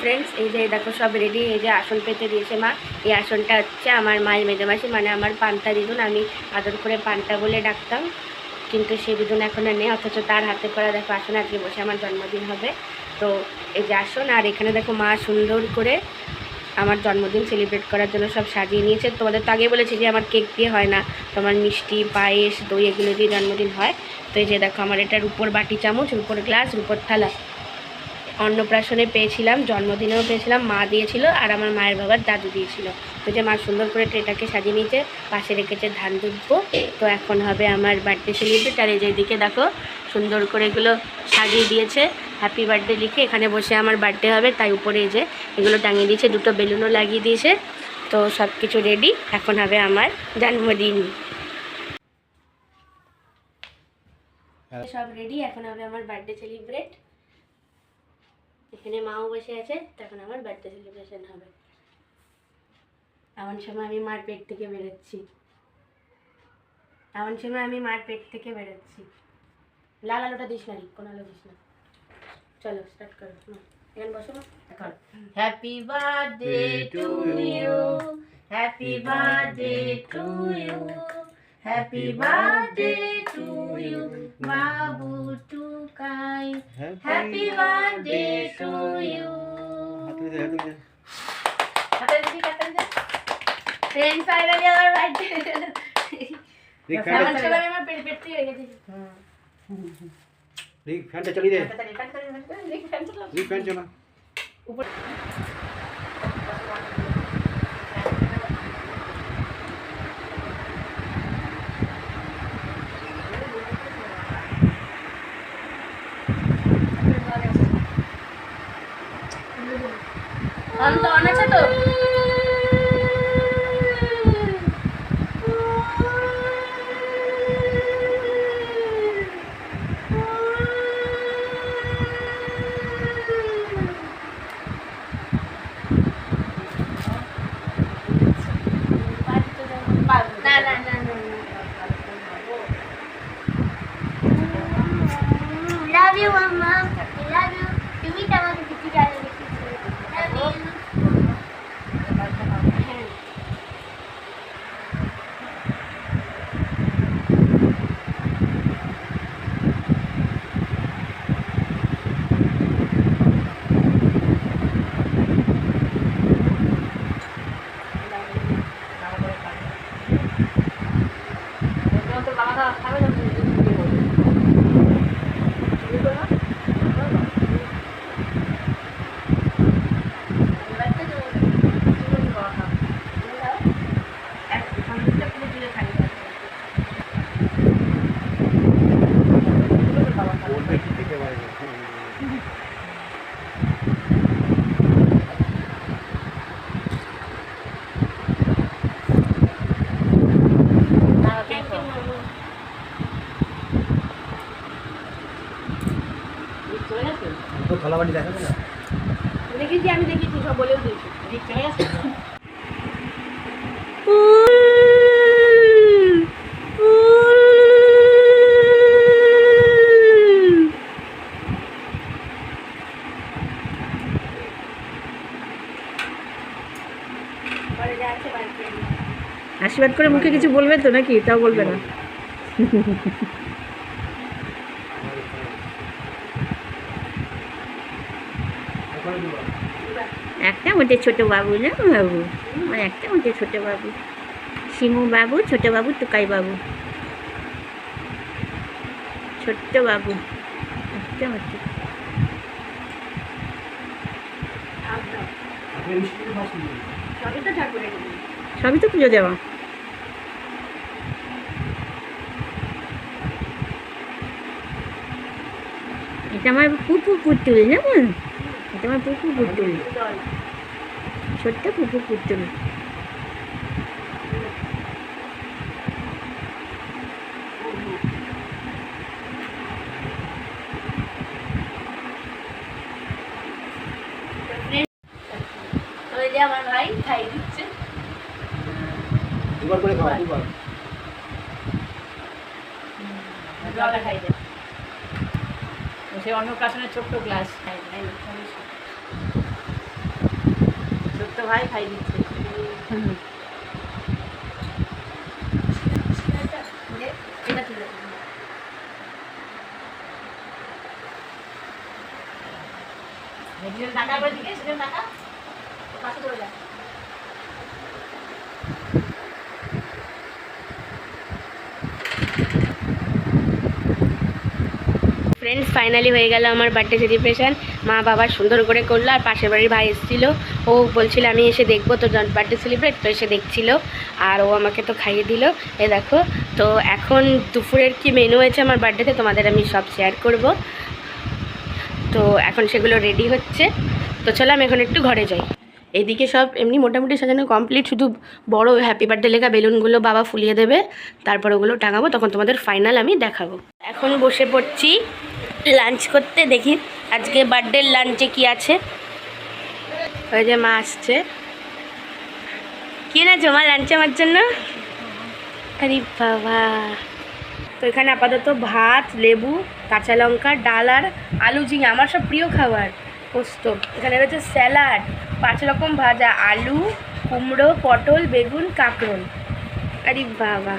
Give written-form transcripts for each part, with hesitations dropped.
Friends, এই যে দেখো সব রেডি। এই যে আসন পেতে দিয়েছে মা। এই আসনটা হচ্ছে আমার মায়ের মেজমাসি, মানে আমার পান্তা দিদুন। আমি আদর করে পান্তা বলে ডাকতাম, কিন্তু সে দিদুন এখন আর নেই, অথচ তার হাতে করা দেখো আসন আজকে বসে আমার জন্মদিন হবে। তো এই যে আসন, আর এখানে দেখো মা সুন্দর করে আমার জন্মদিন সেলিব্রেট করার জন্য সব সাজিয়ে নিয়েছে। তোমাদের তো আগে বলেছি যে আমার কেক দিয়ে হয় না, তোমার মিষ্টি, পায়েস, দই এগুলো দিয়ে জন্মদিন হয়। তো এই যে দেখো আমার এটা রুপোর বাটি চামচ, রুপোর গ্লাস, রুপোর থালা। অন্নপ্রাশনে পেয়েছিলাম, জন্মদিনেও পেয়েছিলাম, মা দিয়েছিল, আর আমার মায়ের বাবার দাদু দিয়েছিল। তো যে মা সুন্দর করে ট্রেটাকে সাজিয়ে নিয়েছে, পাশে রেখেছে ধান দুব্বো। তো এখন হবে আমার বার্থডে সেলিব্রেট। আর এই যে এদিকে দেখো সুন্দর করে এগুলো সাজিয়ে দিয়েছে, হ্যাপি বার্থডে লিখে। এখানে বসে আমার বার্থডে হবে, তাই উপরে এই যে এগুলো টাঙিয়ে দিয়েছে, দুটো বেলুনও লাগিয়ে দিয়েছে। তো সব কিছু রেডি, এখন হবে আমার জন্মদিন। সব রেডি, এখন হবে আমার বার্থডে সেলিব্রেট। এখানে মাও বসে আছে, তখন আমার বার্থডে সেলিব্রেশন হবে। এমন সময় আমি মার পেট থেকে বেরোচ্ছি, লাল আলোটা দিস না, কোন আলো দিস না। চলো স্টার্ট করো, এখানে বসো। Happy birthday to you, happy birthday to you, happy birthday to you বাবু Tukai, happy birthday to you. Friend finally আমার বার্থডে। আমার পেট থেকে রেখেছি। ফ্যানটা চালিয়ে দে, ফ্যান চালা। উপর অন আছে তো। Love you, Mama. I love you. তুমি তো আমাকে কিছু জানো দেখি। থালাবাটি দেখাবে না, দেখেছি, আমি দেখেছি, সব বলেও দিয়েছি। চলে গেছে। আশীর্বাদ করে মুখে কিছু বলবে তো নাকি? তাও বলবে না। একটা মধ্যে ছোট বাবু না বাবু, আমার একটা মধ্যে ছোট বাবু, শিমু বাবু, ছোট বাবু, টুকাই বাবু, ছোট্ট বাবু, একটা মধ্যে। সবই তো পুজো দেওয়া। এটা আমার পুপু পুতুল, যেমন এটা আমার পুপু পুতুল, ছোট্ট পুপু পুতুল। আমার ভাই খাই দিচ্ছে, দুবার করে খাওয়া, দুবার জল খাই দেয়। সে অন্নপ্রাশনের ছোট্ট গ্লাস খাই। ভাই খাই দিচ্ছে। এটা তুলে টাকা করে দিকে সেদিন টাকা পাশে চলে যায়। ফ্রেন্ডস ফাইনালি হয়ে গেল আমার বার্থডে সেলিব্রেশন। মা বাবা সুন্দর করে করলো, আর পাশের বাড়ির ভাই এসেছিলো, ও বলছিল আমি এসে দেখবো তো বার্থডে সেলিব্রেট, তো এসে দেখছিল আর ও আমাকে তো খাইয়ে দিল। এ দেখো, তো এখন দুপুরের কি মেনু হয়েছে আমার বার্থডেতে তোমাদের আমি সব শেয়ার করব। তো এখন সেগুলো রেডি হচ্ছে, তো চলো আমি এখন একটু ঘরে যাই। এইদিকে সব এমনি মোটামুটি সাজানো কমপ্লিট, শুধু বড় হ্যাপি বার্থডে লেখা বেলুনগুলো বাবা ফুলিয়ে দেবে, তারপর ওগুলো টাঙাবো, তখন তোমাদের ফাইনাল আমি দেখাবো। এখন বসে পড়ছি লাঞ্চ করতে, দেখি আজকে বার্থডের লাঞ্চে কি আছে। ওই যে মা আসছে। কি না জমা লাঞ্চে আমার জন্য? আরে বাবা, তো এখানে আপাতত ভাত, লেবু, কাঁচা লঙ্কা, ডাল আর আলু ঝিঙে, আমার সব প্রিয় খাবার, পোস্ত। এখানে রয়েছে স্যালাড, 5 রকম ভাজা, আলু, কুমড়ো, পটল, বেগুন, কাঁকরোল। আরে বাবা,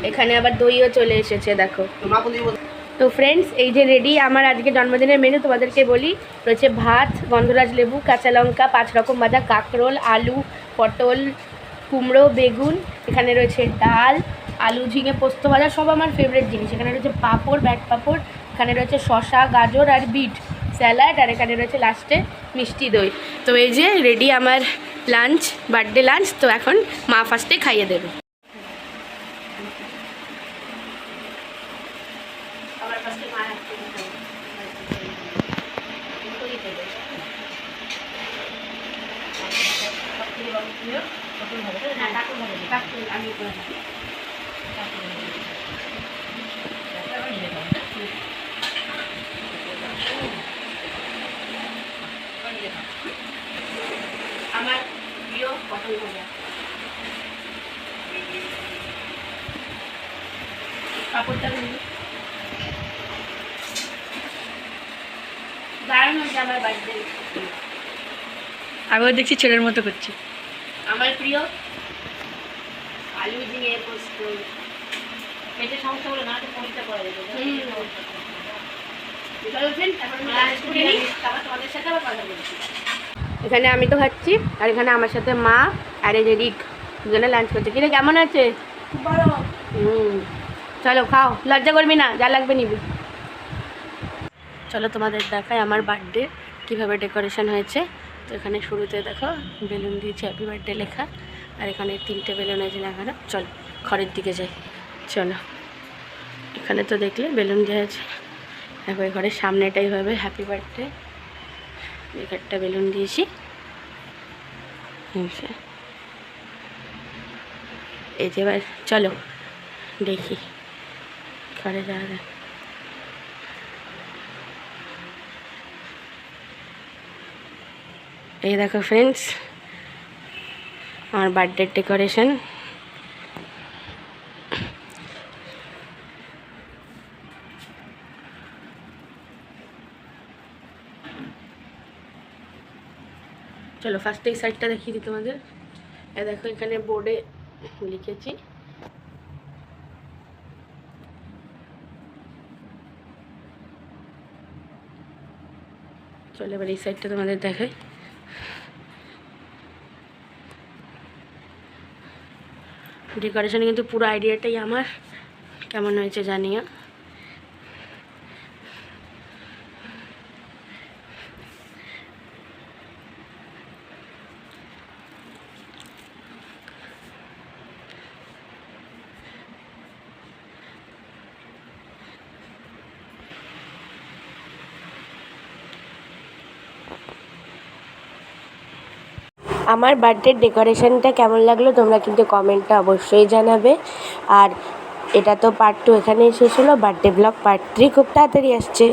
এখানে আবার দইও চলে এসেছে দেখো। তো ফ্রেন্ডস, এই যে রেডি আমার আজকে জন্মদিনের মেনু, তোমাদেরকে বলি। রয়েছে ভাত, গন্ধরাজ লেবু, কাঁচা লঙ্কা, 5 রকম ভাজা, কাঁকরোল, আলু, পটল, কুমড়ো, বেগুন। এখানে রয়েছে ডাল, আলু ঝিঙে, পোস্ত ভাজা, সব আমার ফেভারিট জিনিস। এখানে রয়েছে পাঁপড়, ব্যাট পাঁপড়, এখানে রয়েছে শসা, গাজর আর বিট, স্যালাড, আর এখানে রয়েছে লাস্টে মিষ্টি দই। তো এই যে রেডি আমার লাঞ্চ, বার্থডে লাঞ্চ। তো এখন মা ফার্স্টে খাইয়ে দেবে। আমার প্রিয় পটল ভাজা, পাপড়টা দারুণ হয়েছে আমার বাড়িতে। আমিও দেখছি ছেলের মতো করছি। আমার প্রিয় আলু ঝিঙে পোস্ত। পেটের সমস্যা হলো না, তো পরিষ্কার করা যাবে। এখানে আমি তো খাচ্ছি, আর এখানে আমার সাথে মা আর এই যে রিক দুজনে লাঞ্চ করছে। কিরে কেমন আছে? চলো খাও, লজ্জা করবি না, যা লাগবে নিবি। চলো তোমাদের দেখায় আমার বার্থডে কীভাবে ডেকোরেশন হয়েছে। তো এখানে শুরুতে দেখো বেলুন দিয়েছে হ্যাপি বার্থডে লেখা, আর এখানে 3টে বেলুন আছে লাগানো। চলো ঘরের দিকে যাই। চলো, এখানে তো দেখলে বেলুন দেওয়া আছে, এখন ঘরের সামনেটাই হবে হ্যাপি বার্থডে। একটা বেলুন দিয়েছি, এই যে এবার চলো দেখি ঘরে যাওয়া যায়। এই দেখো ফ্রেন্ডস আমার বার্থডে ডেকোরেশন। চলো ফার্স্ট এই সাইডটা দেখিয়ে দিই তোমাদের। এই দেখো এখানে বোর্ডে লিখেছি চলো এবার এই সাইডটা তোমাদের দেখাই। ডেকোরেশনে কিন্তু পুরো আইডিয়াটাই আমার, কেমন হয়েছে জানিও। আমার বার্থডের ডেকোরেশনটা কেমন লাগলো তোমরা কিন্তু কমেন্টটা অবশ্যই জানাবে। আর এটা তো পার্ট 2 এখানেই শেষ হলো। বার্থডে ব্লগ পার্ট 3 খুব তাড়াতাড়ি আসছে।